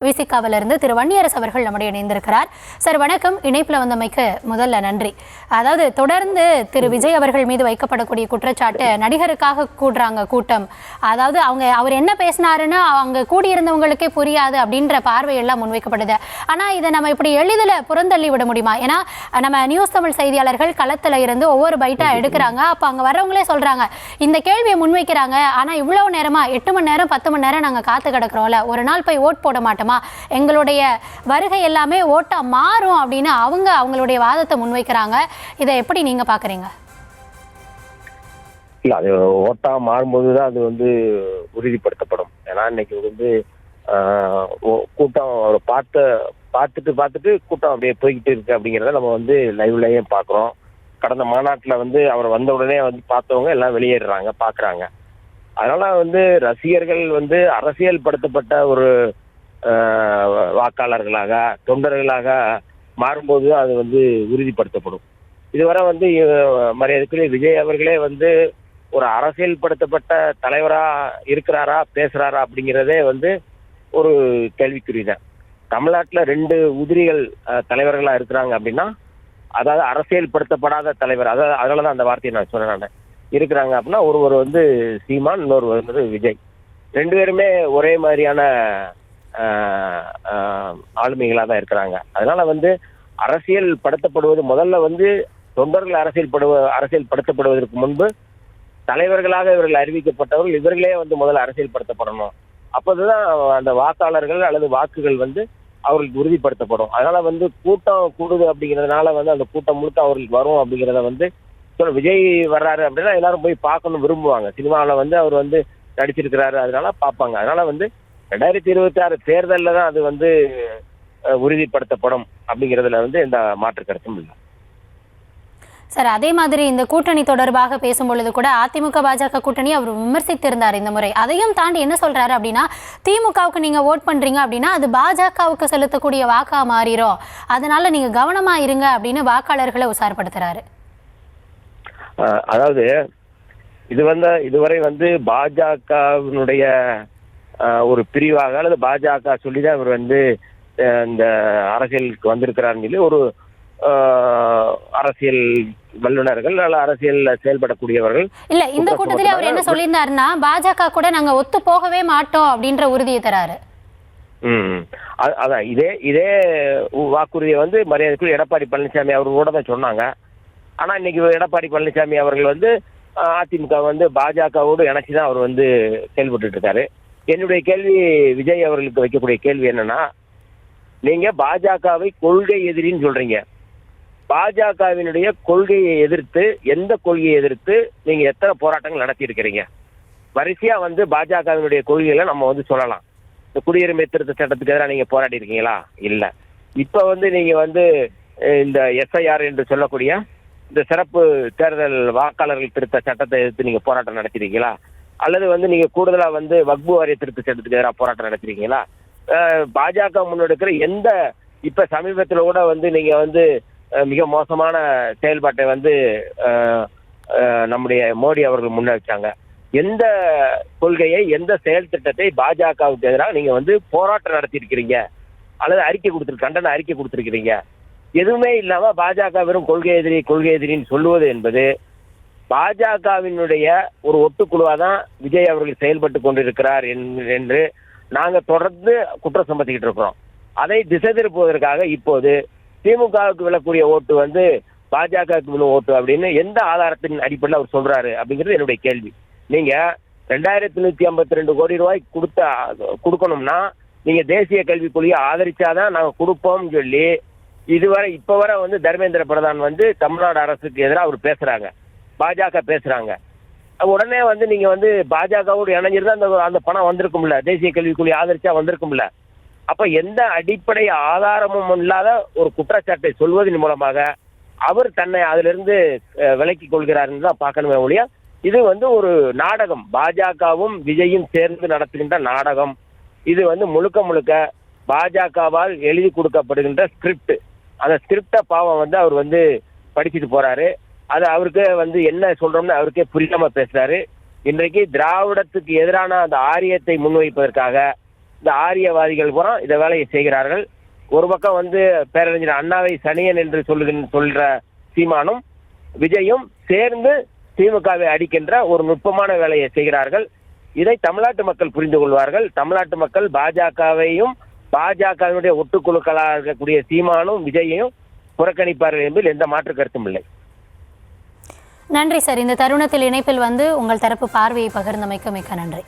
விசிகாவிலிருந்து திரு வன்னியரசு அவர்கள் நம்முடைய இணைந்திருக்கிறார். சார் வணக்கம். இணைப்பில் வந்தமைக்கு முதல்ல நன்றி. அதாவது தொடர்ந்து திரு விஜய் அவர்கள் மீது வைக்கப்படக்கூடிய குற்றச்சாட்டு நடிகருக்காக கூடுறாங்க கூட்டம், அதாவது அவர் என்ன பேசினாருன்னு அவங்க கூடியிருந்தவங்களுக்கே புரியாது அப்படின்ற பார்வையெல்லாம் முன்வைக்கப்படுது. ஆனால் இதை நம்ம இப்படி எளிதில் புறந்தள்ளி விட முடியுமா? ஏன்னா நம்ம நியூஸ் தமிழ் செய்தியாளர்கள் களத்தில் இருந்து ஒவ்வொரு பைட்டா எடுக்கிறாங்க. அப்போ அங்கே வர்றவங்களே சொல்றாங்க, இந்த கேள்வியை முன்வைக்கிறாங்க, ஆனால் இவ்வளவு நேரமா 8 மணி நேரம் 10 மணி நேரம் நாங்கள் காத்து கிடக்கிறோம்ல, ஒரு நாள் போய் ஓட் போட மாட்டோமா, எங்களுடைய வருகை எல்லாமே ஓட்டா மாறும் அப்படின்னு அவங்களுடைய வாதத்தை முன்வைக்கிறாங்க. இதை எப்படி நீங்க பாக்குறீங்க? இல்ல, அது ஓட்டா மாறும்போதுதான் அது உறுதிப்படுத்தப்படும். ஏன்னா இன்னைக்கு கூட்டம் அவரை பார்த்துட்டு கூட்டம் அப்படியே போய்கிட்டு இருக்கு அப்படிங்கிறத நம்ம லைவ்லயே பாக்குறோம். கடந்த மாநாட்டுல அவர் வந்த உடனே பார்த்தவங்க எல்லாம் வெளியேறாங்க, பாக்குறாங்க. அதனால ரசிகர்கள் அரசியல் படுத்தப்பட்ட ஒரு வாக்காளர்களாக தொண்டர்களாக மாறும்போது அது உறுதிப்படுத்தப்படும். இதுவரை மரியாதைக்குரிய விஜய் அவர்களே ஒரு அரசியல் படுத்தப்பட்ட தலைவரா இருக்கிறாரா, பேசுறாரா அப்படிங்கிறதே ஒரு கேள்விக்குறிதான். தமிழ்நாட்டுல 2 உதிரிகள் தலைவர்களா இருக்கிறாங்க அப்படின்னா, அதாவது அரசியல் படுத்தப்படாத தலைவர், அதாவது அதனாலதான் அந்த வார்த்தையை நான் சொன்னேன், இருக்கிறாங்க அப்படின்னா ஒருவர் சீமான், இன்னொரு விஜய். 2 பேருமே ஒரே மாதிரியான ஆளுமைகளா தான் இருக்கிறாங்க. அதனால அரசியல் படுத்தப்படுவது முதல்ல தொண்டர்கள் அரசியல் படுத்தப்படுவதற்கு முன்பு தலைவர்களாக இவர்கள் அறிவிக்கப்பட்டவர்கள் இவர்களே முதல்ல அரசியல் படுத்தப்படணும். அப்போதுதான் அந்த வாக்காளர்கள் அல்லது வாக்குகள் அவர்களுக்கு உறுதிப்படுத்தப்படும். அதனால கூட்டம் கூடுது அப்படிங்கிறதுனால அந்த கூட்டம் முழுக்க அவர்களுக்கு வரும் அப்படிங்கிறத விஜய் வர்றாரு அப்படின்னா எல்லாரும் போய் பார்க்கணும் விரும்புவாங்க. சினிமாவில் அவர் நடிச்சிருக்கிறாரு, அதனால பார்ப்பாங்க. அதனால 2026 தேர்தலில் தான் அது உறுதிப்படுத்தப்படும் அப்படிங்கிறதுல எந்த மாற்று கருத்தும் இல்லை. சார், அதே மாதிரி இந்த கூட்டணி தொடர்பாக பேசும்பொழுது கூட அதிமுக பாஜக கூட்டணி அவர் விமர்சித்திருந்தார் இந்த முறை. அதையும் தாண்டி என்ன சொல்றாரு அப்படின்னா, திமுகவுக்கு நீங்க ஓட் பண்றீங்க அப்படின்னா அது பாஜகவுக்கு செலுத்தக்கூடிய வாக்கா மாறிடும், அதனால நீங்க கவனமா இருங்க அப்படின்னு வாக்காளர்களை உசார்படுத்துறாரு. அதாவது இதுவரை பாஜகவினுடைய ஒரு பிரிவாக அல்லது பாஜக சொல்லிதான் இவர் இந்த அரசியலுக்கு வந்திருக்கிறாருன்னு சொல்லி ஒரு அரசியல் வல்லுநர்கள் அல்ல அரசியல் செயல்படக்கூடியவர்கள் இல்ல, இந்த கூட்டத்திலே அவர் என்ன சொல்லியிருந்தாருன்னா, பாஜக கூட நாங்க ஒத்து போகவே மாட்டோம் அப்படின்ற உறுதியை தராரு. அதான் இதே வாக்குறுதியை மரியாதைக்குரிய எடப்பாடி பழனிசாமி அவர்களோட தான் சொன்னாங்க. ஆனா இன்னைக்கு எடப்பாடி பழனிசாமி அவர்கள் அதிமுக பாஜகவோடு இணைச்சுதான் அவர் செயல்பட்டு இருக்காரு. என்னுடைய கேள்வி விஜய் அவர்களுக்கு வைக்கக்கூடிய கேள்வி என்னன்னா, நீங்க பாஜகவை கொள்கை எதிரின்னு சொல்றீங்க. பாஜகவினுடைய கொள்கையை எதிர்த்து, எந்த கொள்கையை எதிர்த்து நீங்க எத்தனை போராட்டங்கள் நடத்தி இருக்கிறீங்க? வரிசையா பாஜகவினுடைய கொள்கைகளை நம்ம சொல்லலாம். இந்த குடியுரிமை திருத்த சட்டத்துக்கு எதிராக நீங்க போராடி இருக்கீங்களா? இல்ல. இப்ப நீங்க இந்த எஸ்ஐஆர் என்று சொல்லக்கூடிய இந்த சிறப்பு தேர்தல் வாக்காளர்கள் திருத்த சட்டத்தை எதிர்த்து நீங்க போராட்டம் நடத்திருக்கீங்களா? அல்லது நீங்க கூடுதலா வக்பு வாரிய திருத்த சட்டத்துக்கு எதிராக போராட்டம் நடத்திருக்கீங்களா? பாஜக முன்னெடுக்கிற எந்த இப்ப சமீபத்தில் கூட நீங்க மிக மோசமான செயல்பாட்டை நம்முடைய மோடி அவர்கள் முன்னெடுத்தாங்க. எந்த கொள்கையை, எந்த செயல் திட்டத்தை பாஜகவுக்கு எதிராக நீங்க போராட்டம் நடத்தி இருக்கிறீங்க அல்லது கண்டன அறிக்கை கொடுத்திருக்கிறீங்க? எதுவுமே இல்லாம பாஜக வெறும் கொள்கை எதிரின்னு சொல்லுவது என்பது பாஜகவினுடைய ஒரு ஒட்டுக்குழுவாதான் விஜய் அவர்கள் செயல்பட்டு கொண்டிருக்கிறார் என்று நாங்க தொடர்ந்து குற்றம் சுமத்திக்கிட்டு இருக்கிறோம். அதை திசை திருப்புவதற்காக இப்போது திமுகவுக்கு விழக்கூடிய ஓட்டு பாஜகவுக்கு விழும் ஓட்டு அப்படின்னு எந்த ஆதாரத்தின் அடிப்படையில் அவர் சொல்றாரு அப்படிங்கிறது என்னுடைய கேள்வி. நீங்க 2152 கோடி ரூபாய் கொடுக்கணும்னா நீங்க தேசிய கல்விக் கொள்கையை ஆதரிச்சாதான் நாங்க கொடுப்போம்னு சொல்லி இப்ப வர தர்மேந்திர பிரதான் தமிழ்நாடு அரசுக்கு எதிராக அவர் பேசுறாங்க, பாஜக பேசுறாங்க. உடனே நீங்க பாஜகவோடு இணைஞ்சிருந்தா அந்த பணம் வந்திருக்கும்ல, தேசிய கல்விக் கொள்கை ஆதரிச்சா வந்திருக்கும்ல. அப்ப எந்த அடிப்படை ஆதாரமும் இல்லாத ஒரு குற்றச்சாட்டை சொல்வதன் மூலமாக அவர் தன்னை அதிலிருந்து விலக்கி கொள்கிறாருன்னு தான் பார்க்கணுமே ஒழிய, இது ஒரு நாடகம், பாஜகவும் விஜயும் சேர்ந்து நடத்துகின்ற நாடகம். இது முழுக்க பாஜகவால் எழுதி கொடுக்கப்படுகின்ற ஸ்கிரிப்ட். அந்த ஸ்கிரிப்டை பாவம் அவர் படிச்சுட்டு போறாரு. அது அவருக்கு என்ன சொல்றோம்னு அவருக்கே புரியாம பேசுறாரு. இன்றைக்கு திராவிடத்துக்கு எதிரான அந்த ஆரியத்தை முன்வைப்பதற்காக இந்த ஆரியவாதிகள் பூரா இந்த வேலையை செய்கிறார்கள். ஒரு பக்கம் வந்து பேரறிஞர் அண்ணாவை சனியன் என்று சொல்ற சீமானும் விஜயும் சேர்ந்து திமுகவை அடிக்கின்ற ஒரு நுட்பமான வேலையை செய்கிறார்கள். இதை தமிழ்நாட்டு மக்கள் புரிந்து கொள்வார்கள். தமிழ்நாட்டு மக்கள் பாஜகவையும் பாஜகவினுடைய ஒட்டுக்குழுக்களாக இருக்கக்கூடிய சீமானும் விஜயையும் புறக்கணிப்பார்கள் என்பதில் எந்த மாற்று கருத்தும் இல்லை. நன்றி சார். இந்த தருணத்தில் இணைப்பில் வந்து உங்கள் தரப்பு பார்வையை பகிர்ந்தமைக்கு மிக்க நன்றி.